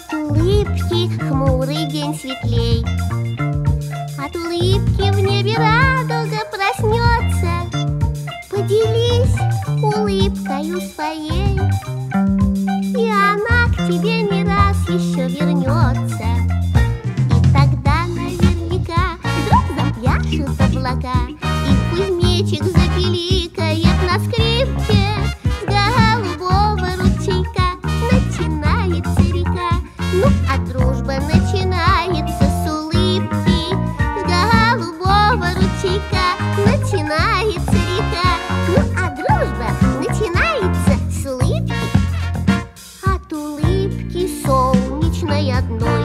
От улыбки хмурый день светлей, от улыбки в небе радуга проснется. Поделись улыбкою своей, и она к тебе не раз еще вернется. И тогда наверняка вдруг запляшут облака, и кузнечик запиликает на скрипке. С голубого ручейка начинается река. Ну, а дружба начинается с улыбки. С голубого ручейка начинается река. Ну, а дружба начинается с улыбки. От улыбки солнечной одной